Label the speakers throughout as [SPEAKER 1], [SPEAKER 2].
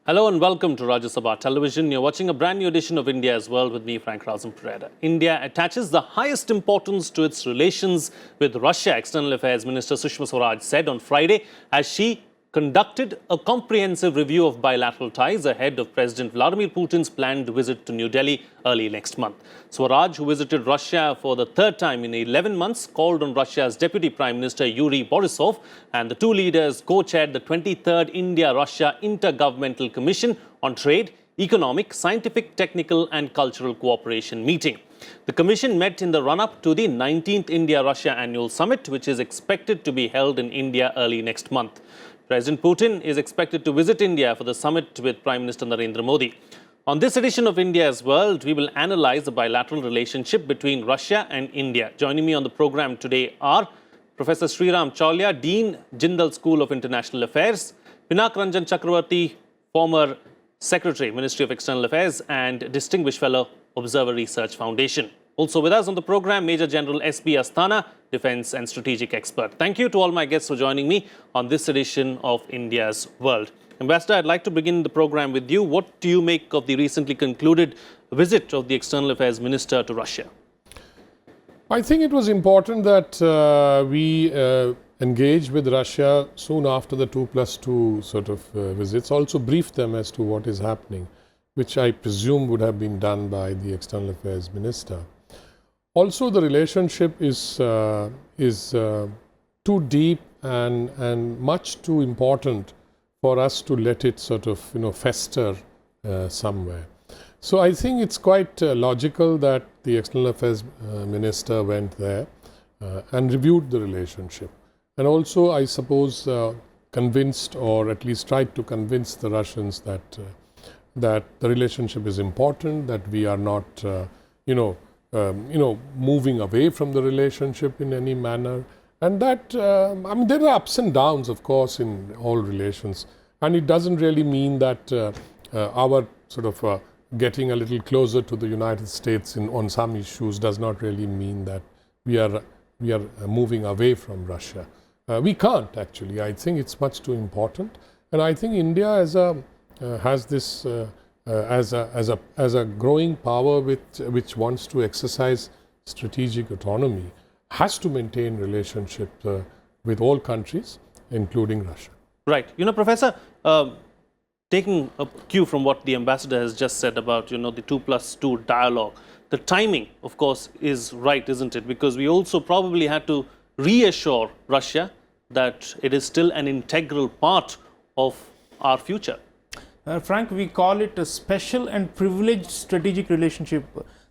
[SPEAKER 1] Hello and welcome to Rajya Sabha Television. You're watching a brand new edition of India's World with me, Frank Rausan Pereira. India attaches the highest importance to its relations with Russia, External Affairs Minister Sushma Swaraj said on Friday as she conducted a comprehensive review of bilateral ties ahead of President Vladimir Putin's planned visit to New Delhi early next month. Swaraj, who visited Russia for the third time in 11 months, called on Russia's Deputy Prime Minister Yuri Borisov, and the two leaders co-chaired the 23rd India-Russia Inter-Governmental Commission on Trade, Economic, Scientific, Technical and Cultural Cooperation meeting. The commission met in the run-up to the 19th India-Russia Annual Summit, which is expected to be held in India early next month. President Putin is expected to visit India for the summit with Prime Minister Narendra Modi. On this edition of India's World, we will analyze the bilateral relationship between Russia and India. Joining me on the program today are Professor Sreeram Chaulia, Dean, Jindal School of International Affairs, Pinak Ranjan Chakravarty, former Secretary, Ministry of External Affairs, and Distinguished Fellow, Observer Research Foundation. Also with us on the program, Major General S.B. Asthana, Defence and Strategic Expert. Thank you to all my guests for joining me on this edition of India's World. Ambassador, I'd like to begin the program with you. What do you make of the recently concluded visit of the External Affairs Minister to Russia?
[SPEAKER 2] I think it was important that we engaged with Russia soon after the 2+2 sort of visits, also briefed them as to what is happening, which I presume would have been done by the External Affairs Minister. Also, the relationship is too deep and much too important for us to let it sort of fester somewhere. So I think it's quite logical that the External Affairs Minister went there and reviewed the relationship, and also I suppose convinced, or at least tried to convince the Russians that the relationship is important, that we are not moving away from the relationship in any manner, and that I mean, there are ups and downs, of course, in all relations, and it doesn't really mean that our sort of getting a little closer to the United States on some issues does not really mean that we are moving away from Russia. We can't actually. I think it's much too important, and I think India has this as a growing power which wants to exercise strategic autonomy, has to maintain relationship with all countries, including Russia.
[SPEAKER 1] Right. Professor, taking a cue from what the ambassador has just said about, the 2+2 dialogue, the timing, of course, is right, isn't it? Because we also probably had to reassure Russia that it is still an integral part of our future.
[SPEAKER 3] Frank, we call it a special and privileged strategic relationship.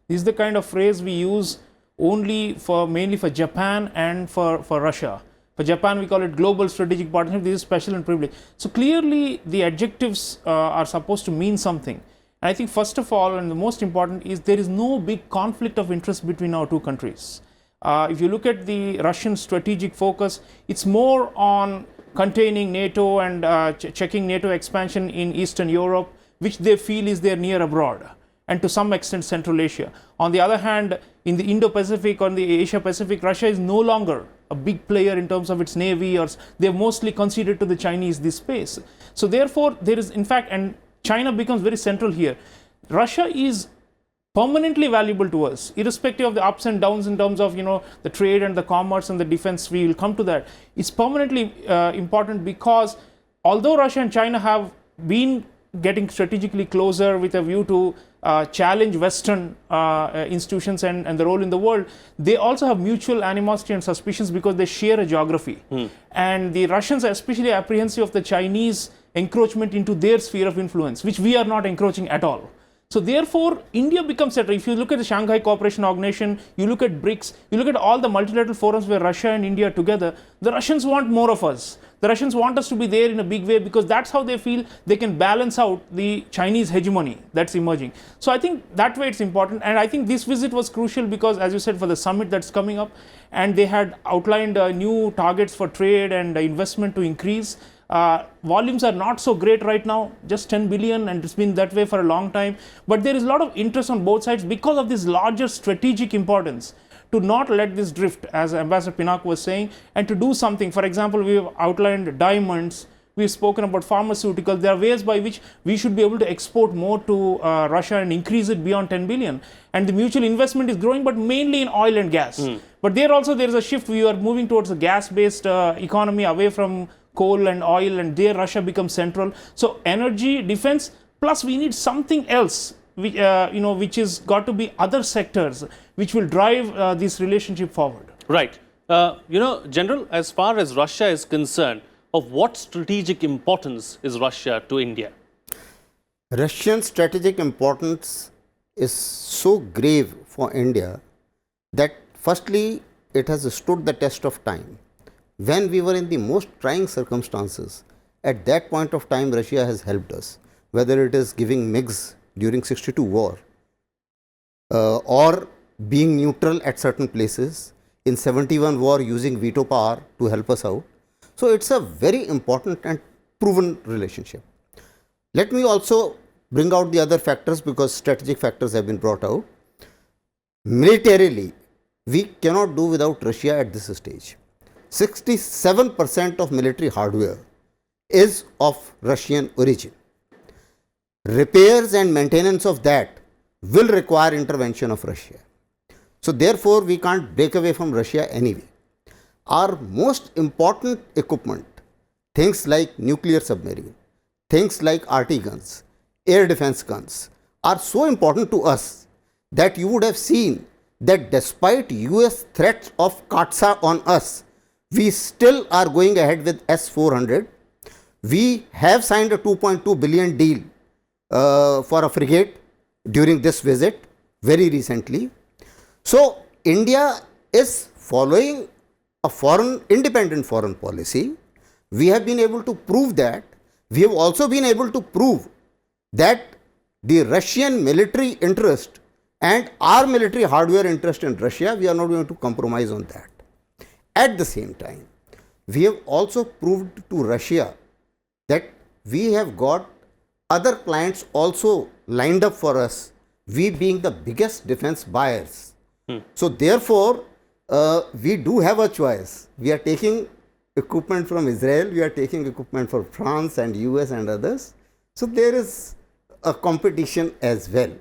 [SPEAKER 3] This is the kind of phrase we use mainly for Japan and for Russia. For Japan, we call it global strategic partnership. This is special and privileged. So clearly, the adjectives are supposed to mean something. And I think first of all, and the most important, is there is no big conflict of interest between our two countries. If you look at the Russian strategic focus, it's more on containing NATO and checking NATO expansion in Eastern Europe, which they feel is their near abroad, and to some extent Central Asia. On the other hand, in the Indo-Pacific or the Asia-Pacific, Russia is no longer a big player in terms of its navy, or they've mostly conceded to the Chinese this space. So therefore, there is in fact, and China becomes very central here. Russia is permanently valuable to us, irrespective of the ups and downs in terms of the trade and the commerce and the defense. We will come to that. It's permanently important because although Russia and China have been getting strategically closer with a view to challenge Western institutions and the role in the world, they also have mutual animosity and suspicions because they share a geography. And the Russians are especially apprehensive of the Chinese encroachment into their sphere of influence, which we are not encroaching at all. So therefore, India becomes central. If you look at the Shanghai Cooperation Organization, you look at BRICS, you look at all the multilateral forums where Russia and India are together, the Russians want more of us. The Russians want us to be there in a big way because that's how they feel they can balance out the Chinese hegemony that's emerging. So I think that way it's important, and I think this visit was crucial because, as you said, for the summit that's coming up, and they had outlined new targets for trade and investment to increase. Volumes are not so great right now, just 10 billion, and it's been that way for a long time. But there is a lot of interest on both sides because of this larger strategic importance to not let this drift, as Ambassador Pinak was saying, and to do something. For example, we have outlined diamonds, we've spoken about pharmaceuticals. There are ways by which we should be able to export more to Russia and increase it beyond 10 billion. And the mutual investment is growing, but mainly in oil and gas. But there is a shift. We are moving towards a gas-based economy away from coal and oil, and there Russia becomes central. So energy, defense, plus we need something else, which is got to be other sectors which will drive this relationship forward.
[SPEAKER 1] Right. General, as far as Russia is concerned, of what strategic importance is Russia to India?
[SPEAKER 4] Russian strategic importance is so grave for India that firstly, it has stood the test of time. When we were in the most trying circumstances, at that point of time, Russia has helped us, whether it is giving MiGs during 62 war or being neutral at certain places, in 71 war using veto power to help us out. So it's a very important and proven relationship. Let me also bring out the other factors, because strategic factors have been brought out. Militarily, we cannot do without Russia at this stage. 67% of military hardware is of Russian origin. Repairs and maintenance of that will require intervention of Russia. So therefore, we can't break away from Russia anyway. Our most important equipment, things like nuclear submarine, things like RT guns, air defense guns, are so important to us that you would have seen that despite US threats of Katsa on us, we still are going ahead with S-400. We have signed a 2.2 billion deal for a frigate during this visit very recently. So India is following a independent foreign policy. We have been able to prove that. We have also been able to prove that the Russian military interest and our military hardware interest in Russia, we are not going to compromise on that. At the same time, we have also proved to Russia that we have got other clients also lined up for us, we being the biggest defense buyers. So therefore, we do have a choice. We are taking equipment from Israel, we are taking equipment from France and US and others. So there is a competition as well.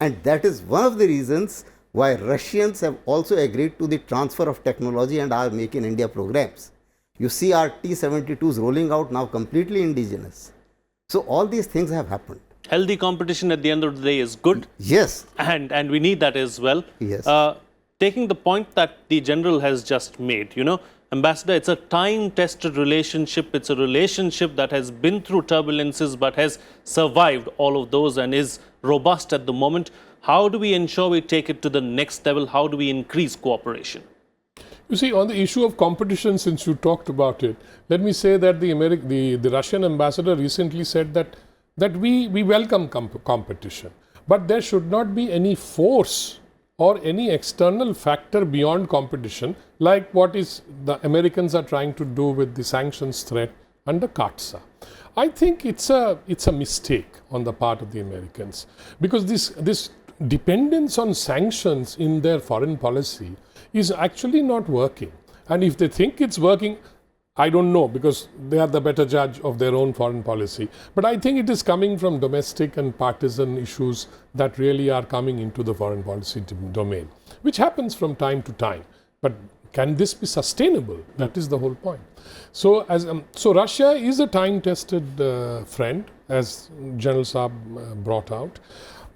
[SPEAKER 4] And that is one of the reasons why Russians have also agreed to the transfer of technology and our Make in India programs. You see our T-72s rolling out now completely indigenous. So all these things have happened.
[SPEAKER 1] Healthy competition at the end of the day is good.
[SPEAKER 4] Yes.
[SPEAKER 1] And we need that as well.
[SPEAKER 4] Yes.
[SPEAKER 1] Taking the point that the General has just made, Ambassador, it's a time-tested relationship. It's a relationship that has been through turbulences but has survived all of those and is robust at the moment. How do we ensure we take it to the next level? How do we increase cooperation?
[SPEAKER 2] You see, on the issue of competition, since you talked about it, let me say that the Russian ambassador recently said that we welcome competition, but there should not be any force or any external factor beyond competition, like what the Americans are trying to do with the sanctions threat under Katsa. I think it's a mistake on the part of the Americans, because this dependence on sanctions in their foreign policy is actually not working. And if they think it's working, I don't know, because they are the better judge of their own foreign policy. But I think it is coming from domestic and partisan issues that really are coming into the foreign policy domain, which happens from time to time. But can this be sustainable? That is the whole point. So, so Russia is a time-tested friend, as General Saab brought out.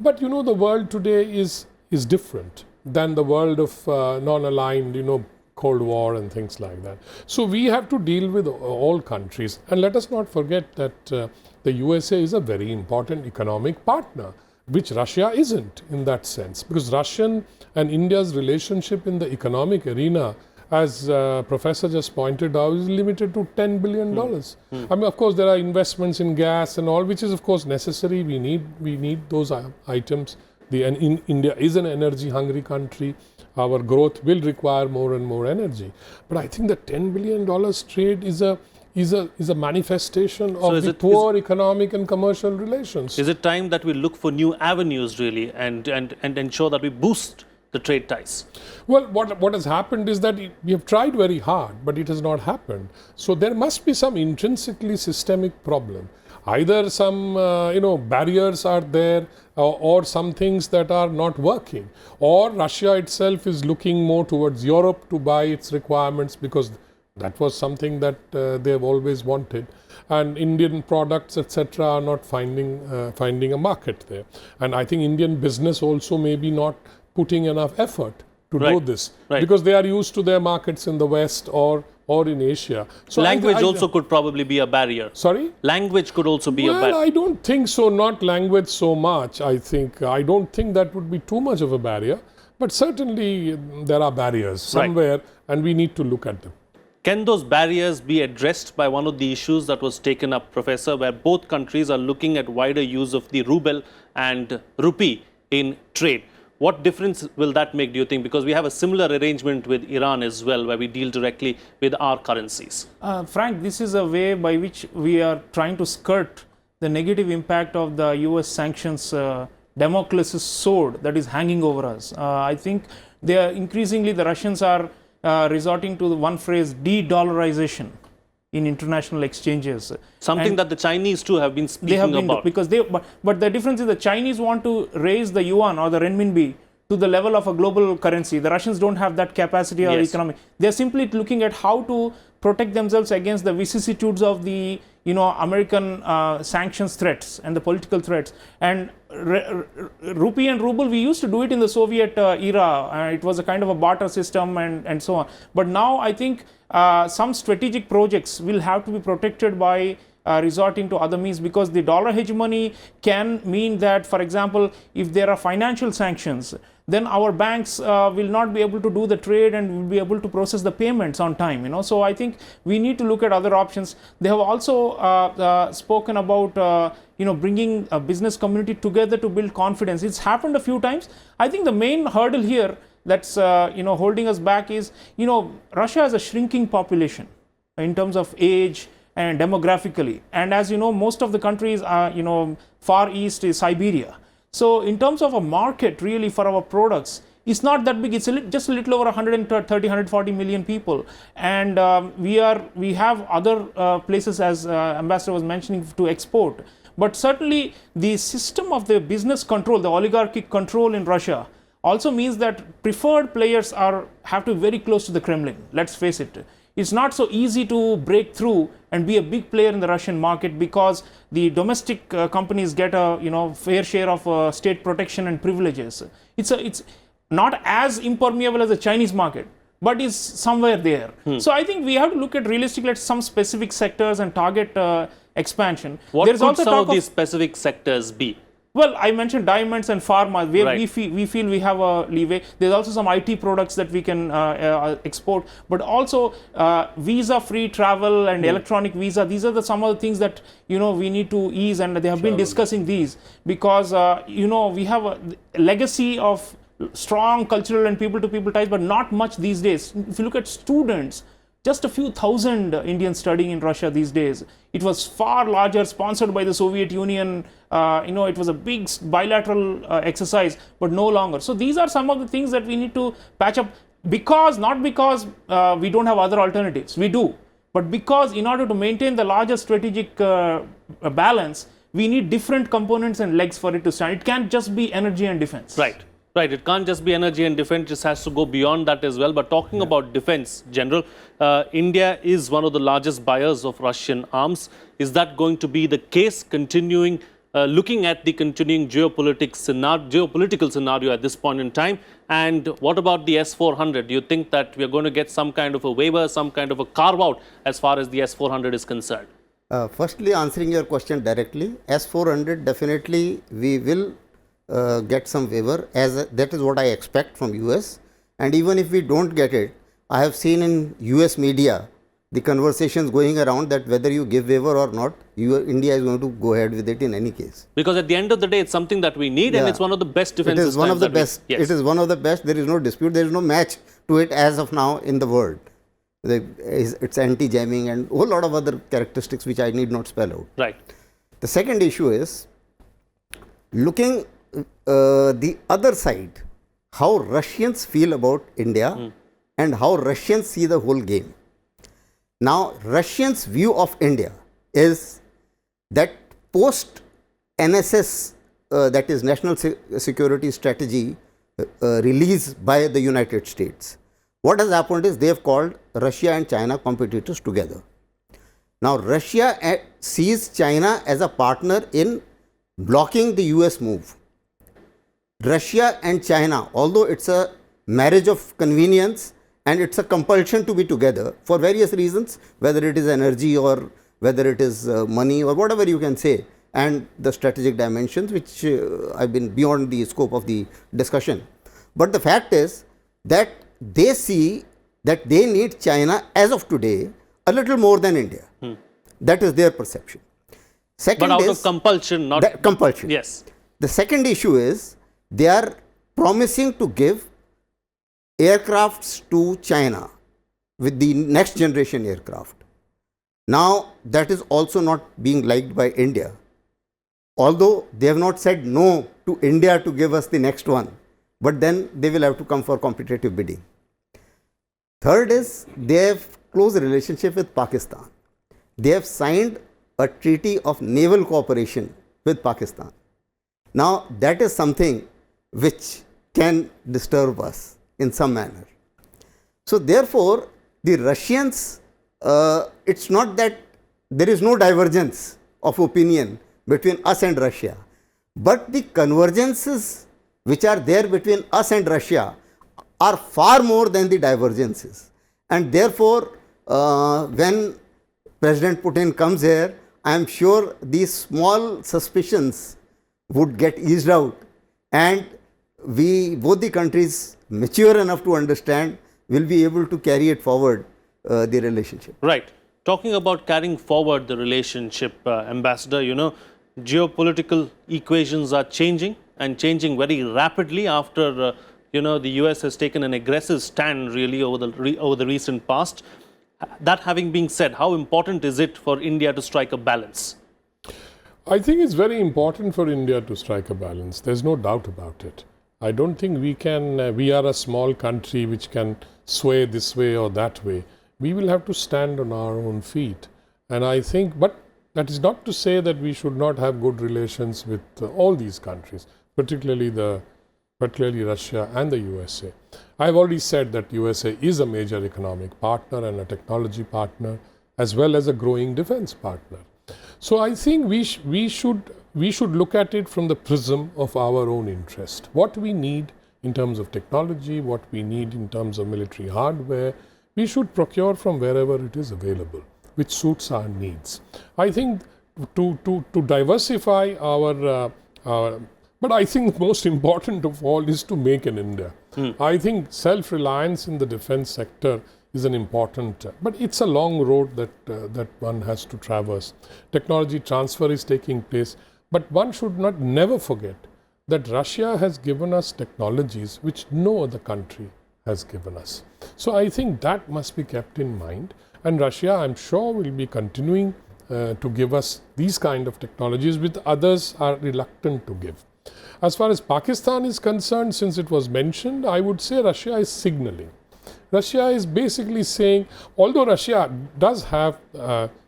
[SPEAKER 2] But the world today is different than the world of non-aligned, Cold War and things like that. So we have to deal with all countries. And let us not forget that the USA is a very important economic partner, which Russia isn't in that sense. Because Russian and India's relationship in the economic arena, as Professor just pointed out, is limited to $10 billion. I mean, of course, there are investments in gas and all, which is, of course, necessary. We need those items. India is an energy-hungry country. Our growth will require more and more energy. But I think the $10 billion trade is a manifestation of the poor economic and commercial relations.
[SPEAKER 1] Is it time that we look for new avenues, really, and ensure that we boost the trade ties?
[SPEAKER 2] Well, what has happened is that we have tried very hard, but it has not happened. So there must be some intrinsically systemic problem. Either some barriers are there, or some things that are not working, or Russia itself is looking more towards Europe to buy its requirements, because that was something that they have always wanted, and Indian products, etc., are not finding a market there. And I think Indian business also may be not putting enough effort to do this, because they are used to their markets in the West or in Asia. So
[SPEAKER 1] language also could probably be a barrier.
[SPEAKER 2] Sorry?
[SPEAKER 1] Language could also be a barrier.
[SPEAKER 2] Well, I don't think so, not language so much. I don't think that would be too much of a barrier, but certainly there are barriers somewhere, and we need to look at them.
[SPEAKER 1] Can those barriers be addressed by one of the issues that was taken up, Professor, where both countries are looking at wider use of the ruble and rupee in trade? What difference will that make, do you think? Because we have a similar arrangement with Iran as well, where we deal directly with our currencies.
[SPEAKER 3] Frank, this is a way by which we are trying to skirt the negative impact of the US sanctions, Damocles' sword that is hanging over us. I think they are increasingly, the Russians are resorting to the one phrase, de-dollarization in international exchanges.
[SPEAKER 1] Something that the Chinese too have been speaking about.
[SPEAKER 3] Because but the difference is the Chinese want to raise the yuan or the renminbi to the level of a global currency. The Russians don't have that capacity or economic. They're simply looking at how to protect themselves against the vicissitudes of the American sanctions threats and the political threats. And rupee and ruble, we used to do it in the Soviet era. It was a kind of a barter system and so on. But now I think some strategic projects will have to be protected by resorting to other means, because the dollar hegemony can mean that, for example, if there are financial sanctions, then our banks will not be able to do the trade and will be able to process the payments on time. So I think we need to look at other options. They have also spoken about bringing a business community together to build confidence. It's happened a few times. I think the main hurdle here that's holding us back is Russia has a shrinking population in terms of age and demographically, and as you know, most of the countries are far east is Siberia. So in terms of a market really for our products, it's not that big. It's just a little over 130, 140 million people, and we have other places, as Ambassador was mentioning, to export. But certainly the system of the business control, the oligarchic control in Russia, also means that preferred players have to be very close to the Kremlin. Let's face it. It's not so easy to break through and be a big player in the Russian market, because the domestic companies get a fair share of state protection and privileges. It's not as impermeable as the Chinese market, but is somewhere there. So I think we have to look at realistically at some specific sectors and target expansion.
[SPEAKER 1] What could some of these specific sectors be?
[SPEAKER 3] Well, I mentioned diamonds and pharma, where we feel we have a leeway. There's also some IT products that we can export, but also visa-free travel and electronic visa. These are some of the things that we need to ease, and they have been discussing these, because we have a legacy of strong cultural and people-to-people ties, but not much these days. If you look at students, just a few thousand Indians studying in Russia these days. It was far larger, sponsored by the Soviet Union. It was a big bilateral exercise, but no longer. So these are some of the things that we need to patch up, not because we don't have other alternatives. We do. But because in order to maintain the larger strategic balance, we need different components and legs for it to stand. It can't just be energy and defense.
[SPEAKER 1] Right. It can't just be energy and defense, it just has to go beyond that as well. But talking about defense, General, India is one of the largest buyers of Russian arms. Is that going to be the case, continuing, looking at the continuing geopolitical scenario at this point in time? And what about the S-400? Do you think that we are going to get some kind of a waiver, some kind of a carve-out as far as the S-400 is concerned?
[SPEAKER 4] Firstly, answering your question directly, S-400 definitely we will get some waiver, as that is what I expect from US. And even if we don't get it, I have seen in US media the conversations going around that whether you give waiver or not, India is going to go ahead with it in any case.
[SPEAKER 1] Because at the end of the day, it's something that we need, and it's one of the best defense systems.
[SPEAKER 4] It is one of the best. It is one of the best. There is no dispute. There is no match to it as of now in the world. It's anti-jamming and a whole lot of other characteristics which I need not spell out.
[SPEAKER 1] Right.
[SPEAKER 4] The second issue is looking the other side. how Russians feel about India and how Russians see the whole game. Now, Russians' view of India is that post NSS, that is National Security Strategy, release by the United States. What has happened is they have called Russia and China competitors together. Now, Russia sees China as a partner in blocking the US move. Russia and China, although it's a marriage of convenience and it's a compulsion to be together for various reasons, whether it is energy or whether it is money or whatever you can say, and the strategic dimensions which have been beyond the scope of the discussion. But the fact is that they see that they need China as of today a little more than India. That is their perception. Second,
[SPEAKER 1] but out of compulsion, not
[SPEAKER 4] compulsion.
[SPEAKER 1] Yes.
[SPEAKER 4] The second issue is they are promising to give aircrafts to China with the next generation aircraft. Now, that is also not being liked by India, although they have not said no to India to give us the next one, but then they will have to come for competitive bidding. Third is they have close relationship with Pakistan. They have signed a treaty of naval cooperation with Pakistan. Now, that is something which can disturb us in some manner. So, therefore, the Russians, it's not that there is no divergence of opinion between us and Russia, but the convergences which are there between us and Russia are far more than the divergences. And therefore, when President Putin comes here, I am sure these small suspicions would get eased out, and both the countries mature enough to understand, will be able to carry it forward, the relationship.
[SPEAKER 1] Right. Talking about carrying forward the relationship, Ambassador, geopolitical equations are changing and changing very rapidly after, the US has taken an aggressive stand really over the recent past. That having been said, how important is it for India to strike a balance?
[SPEAKER 2] I think it's very important for India to strike a balance. There's no doubt about it. I don't think we are a small country which can sway this way or that way. We will have to stand on our own feet. And I think, but that is not to say that we should not have good relations with all these countries, particularly Russia and the USA. I've already said that USA is a major economic partner and a technology partner, as well as a growing defense partner. So I think we should look at it from the prism of our own interest. What we need in terms of technology, what we need in terms of military hardware, we should procure from wherever it is available, which suits our needs. I think to diversify but I think the most important of all is to make in India. I think self-reliance in the defense sector is an important, but it's a long road that one has to traverse. Technology transfer is taking place, but one should never forget that Russia has given us technologies which no other country has given us. So I think that must be kept in mind, and Russia, I'm sure, will be continuing to give us these kind of technologies which others are reluctant to give. As far as Pakistan is concerned, since it was mentioned, I would say Russia is signaling. Russia is basically saying, although Russia does have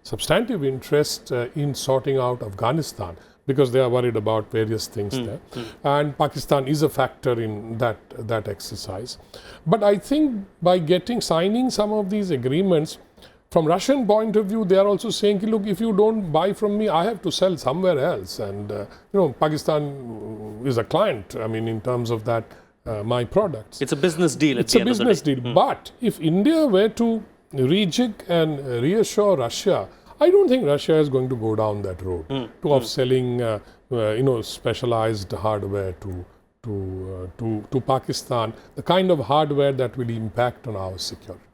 [SPEAKER 2] substantive interest in sorting out Afghanistan, because they are worried about various things there, and Pakistan is a factor in that exercise. But I think by signing some of these agreements, from Russian point of view, they are also saying, look, if you don't buy from me, I have to sell somewhere else. And, Pakistan is a client, in terms of that, my products.
[SPEAKER 1] It's a business deal.
[SPEAKER 2] It's a business deal. But if India were to rejig and reassure Russia, I don't think Russia is going to go down that road of selling, specialized hardware to Pakistan, the kind of hardware that will impact on our security.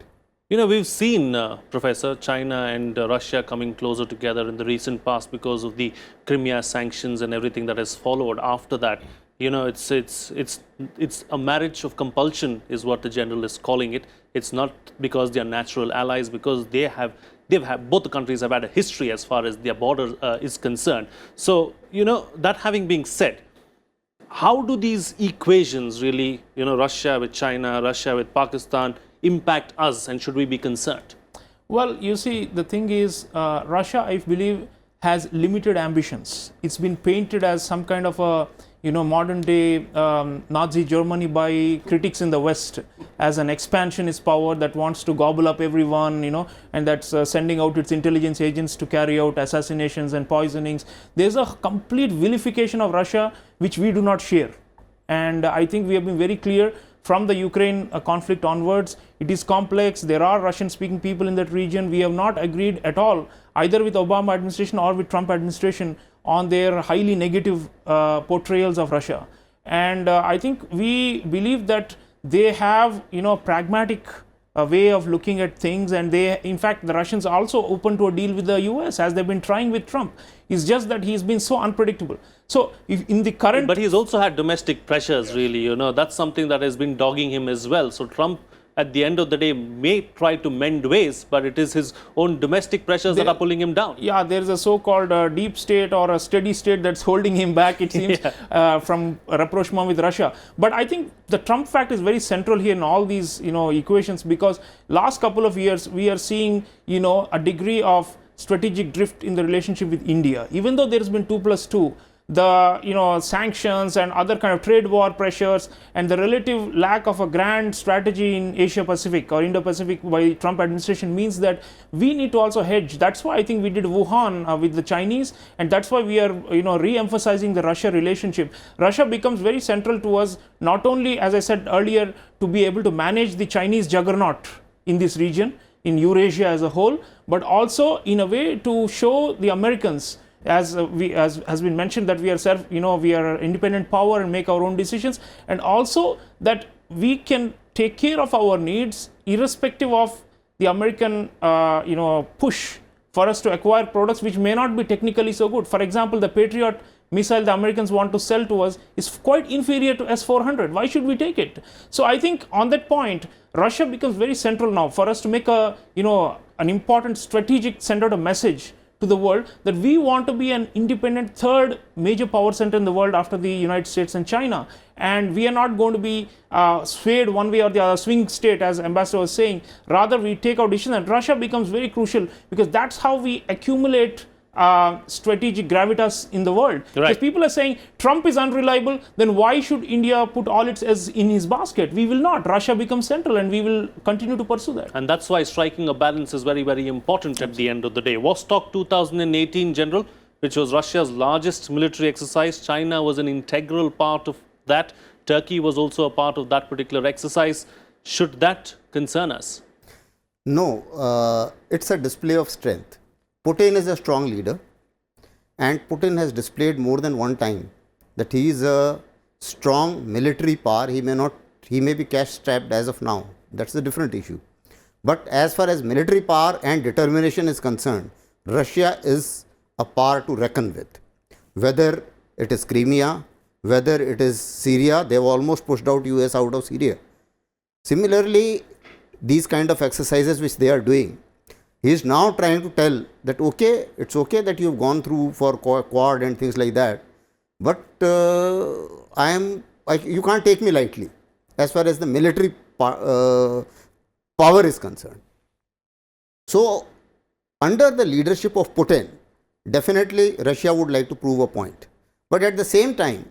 [SPEAKER 1] We've seen, Professor, China and Russia coming closer together in the recent past because of the Crimea sanctions and everything that has followed after that. It's a marriage of compulsion is what the general is calling it. It's not because they are natural allies, because both the countries have had a history as far as their border is concerned. So, that having been said, How do these equations really, Russia with China, Russia with Pakistan, impact us, and should we be concerned?
[SPEAKER 3] Well, you see, the thing is, Russia, I believe, has limited ambitions. It's been painted as some kind of a, modern day Nazi Germany by critics in the West, as an expansionist power that wants to gobble up everyone, and that's sending out its intelligence agents to carry out assassinations and poisonings. There's a complete vilification of Russia which we do not share. And I think we have been very clear from the Ukraine conflict onwards. It is complex. There are Russian speaking people in that region. We have not agreed at all, either with Obama administration or with Trump administration, on their highly negative portrayals of Russia. And I think we believe that they have, pragmatic way of looking at things, and they, in fact, the Russians are also open to a deal with the US, as they've been trying with Trump. It's just that he's been so unpredictable. So if in the current...
[SPEAKER 1] But he's also had domestic pressures, really, that's something that has been dogging him as well. So Trump, at the end of the day, may try to mend ways, but it is his own domestic pressures that are pulling him down.
[SPEAKER 3] Yeah, there's a so-called deep state or a steady state that's holding him back, it seems, from rapprochement with Russia. But I think the Trump fact is very central here in all these, equations, because last couple of years we are seeing, a degree of strategic drift in the relationship with India. Even though there has been 2+2, the sanctions and other kind of trade war pressures and the relative lack of a grand strategy in Asia Pacific or Indo-Pacific by Trump administration means that we need to also hedge. That's why I think we did Wuhan with the Chinese, and that's why we are re-emphasizing the Russia relationship. Russia becomes very central to us, not only, as I said earlier, to be able to manage the Chinese juggernaut in this region, in Eurasia as a whole, but also in a way to show the Americans, as has been mentioned, that we are we are an independent power and make our own decisions, and also that we can take care of our needs irrespective of the American push for us to acquire products which may not be technically so good. For example, the Patriot missile the Americans want to sell to us is quite inferior to S-400. Why should we take it? So I think on that point, Russia becomes very central now for us to make a an important strategic send out a message to the world that we want to be an independent third major power center in the world after the United States and China, and we are not going to be swayed one way or the other, swing state, as Ambassador was saying. Rather, we take our decision, and Russia becomes very crucial, because that's how we accumulate strategic gravitas in the world.
[SPEAKER 1] Right.
[SPEAKER 3] Because people are saying Trump is unreliable, then why should India put all its eggs in his basket? We will not. Russia becomes central, and we will continue to pursue that.
[SPEAKER 1] And that's why striking a balance is very, very important at the end of the day. Vostok 2018, General, which was Russia's largest military exercise. China was an integral part of that. Turkey was also a part of that particular exercise. Should that concern us?
[SPEAKER 4] No, it's a display of strength. Putin is a strong leader, and Putin has displayed more than one time that he is a strong military power. He may be cash-strapped as of now. That's a different issue. But as far as military power and determination is concerned, Russia is a power to reckon with. Whether it is Crimea, whether it is Syria, they have almost pushed out US out of Syria. Similarly, these kind of exercises which they are doing, he is now trying to tell that, okay, it's okay that you have gone through for Quad and things like that, but you can't take me lightly as far as the military power is concerned. So, under the leadership of Putin, definitely Russia would like to prove a point. But at the same time,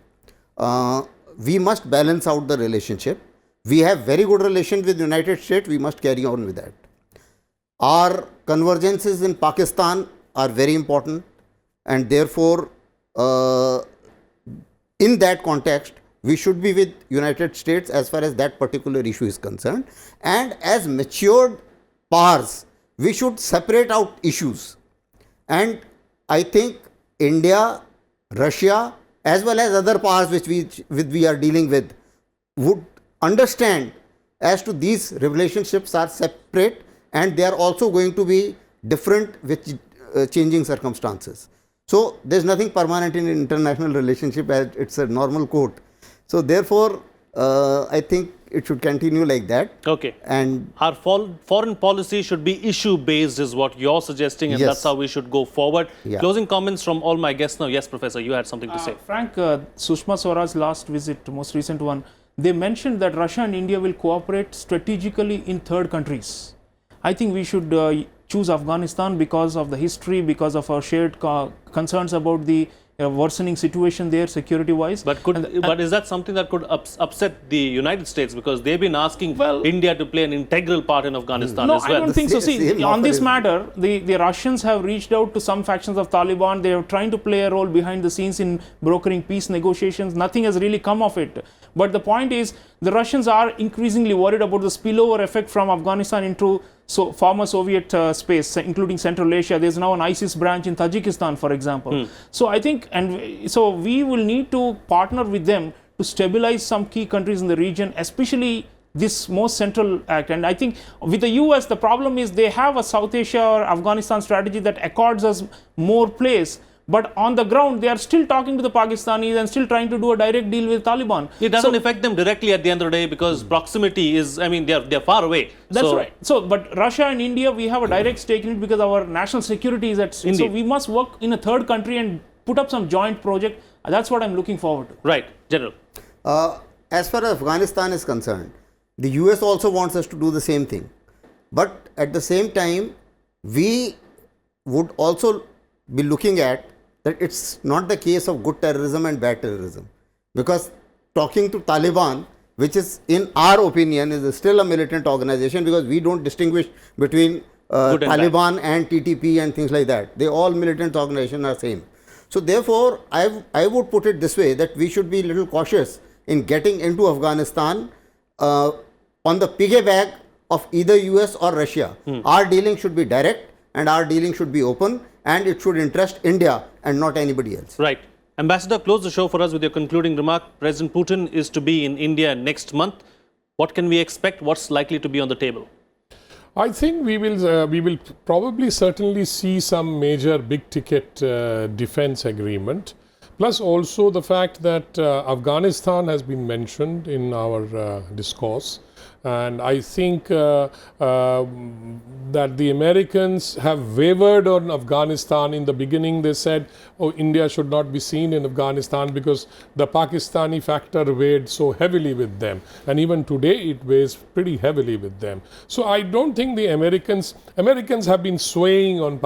[SPEAKER 4] we must balance out the relationship. We have very good relations with the United States. We must carry on with that. Our convergences in Pakistan are very important, and therefore, in that context, we should be with United States as far as that particular issue is concerned. And as matured powers, we should separate out issues. And I think India, Russia, as well as other powers which we are dealing with, would understand as to these relationships are separate, and they are also going to be different with changing circumstances. So, there is nothing permanent in international relationship, as it's a normal quote. So, therefore, I think it should continue like that.
[SPEAKER 1] Okay.
[SPEAKER 4] And
[SPEAKER 1] our foreign policy should be issue-based is what you're suggesting, and
[SPEAKER 4] Yes.
[SPEAKER 1] that's how we should go forward.
[SPEAKER 4] Yeah.
[SPEAKER 1] Closing comments from all my guests now. Yes, Professor, you had something to say.
[SPEAKER 3] Frank, Sushma Swaraj's last visit, most recent one, they mentioned that Russia and India will cooperate strategically in third countries. I think we should choose Afghanistan because of the history, because of our shared concerns about the worsening situation there security-wise.
[SPEAKER 1] But but is that something that could upset the United States, because they've been asking India to play an integral part in Afghanistan as well?
[SPEAKER 3] No, I don't think so. See,
[SPEAKER 4] Same
[SPEAKER 3] on this
[SPEAKER 4] offer
[SPEAKER 3] matter, the Russians have reached out to some factions of Taliban. They are trying to play a role behind the scenes in brokering peace negotiations. Nothing has really come of it. But the point is, the Russians are increasingly worried about the spillover effect from Afghanistan into former Soviet space, including Central Asia. There's now an ISIS branch in Tajikistan, for example. So I think, so we will need to partner with them to stabilize some key countries in the region, especially this most central act. And I think with the US, the problem is they have a South Asia or Afghanistan strategy that accords us more place. But on the ground, they are still talking to the Pakistanis and still trying to do a direct deal with Taliban.
[SPEAKER 1] It doesn't affect them directly at the end of the day, because proximity is, I mean, they're far away.
[SPEAKER 3] That's right. So, but Russia and India, we have a direct stake in it because our national security is at stake. So we must work in a third country and put up some joint project. That's what I'm looking forward to.
[SPEAKER 1] Right, General.
[SPEAKER 4] as far as Afghanistan is concerned, the US also wants us to do the same thing. But at the same time, we would also be looking at that it's not the case of good terrorism and bad terrorism. Because talking to Taliban, which is in our opinion is still a militant organization, because we don't distinguish between Taliban and TTP and things like that. They all militant organizations are same. So therefore, I would put it this way, that we should be a little cautious in getting into Afghanistan on the piggyback of either US or Russia. Our dealing should be direct and our dealing should be open, and it should interest India and not anybody else.
[SPEAKER 1] Right. Ambassador, close the show for us with your concluding remark. President Putin is to be in India next month. What can we expect? What's likely to be on the table?
[SPEAKER 2] I think we will probably certainly see some major big ticket defense agreement. Plus also the fact that Afghanistan has been mentioned in our discourse. And I think that the Americans have wavered on Afghanistan. In the beginning, they said, oh, India should not be seen in Afghanistan because the Pakistani factor weighed so heavily with them. And even today, it weighs pretty heavily with them. So I don't think the Americans have been swaying on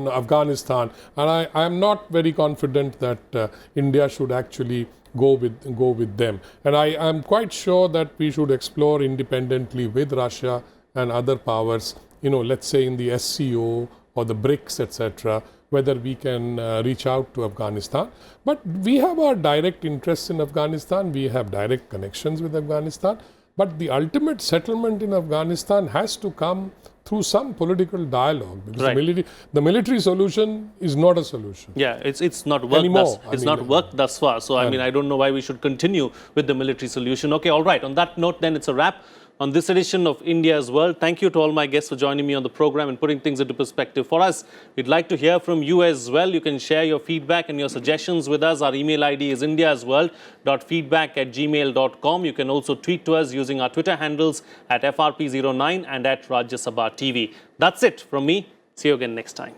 [SPEAKER 2] Afghanistan. And I am not very confident that India should actually go with them. And I am quite sure that we should explore independently with Russia and other powers, let's say in the SCO or the BRICS, etc., whether we can reach out to Afghanistan. But we have our direct interests in Afghanistan. We have direct connections with Afghanistan. But the ultimate settlement in Afghanistan has to come through some political dialogue, because the military solution is not a solution.
[SPEAKER 1] Yeah, it's not worked
[SPEAKER 2] anymore.
[SPEAKER 1] It's not worked thus far. So I don't know why we should continue with the military solution. Okay, all right. On that note, then it's a wrap on this edition of India's World. Thank you to all my guests for joining me on the program and putting things into perspective for us. We'd like to hear from you as well. You can share your feedback and your suggestions with us. Our email ID is indiasworld.feedback@gmail.com. You can also tweet to us using our Twitter handles at FRP09 and at Rajya Sabha TV. That's it from me. See you again next time.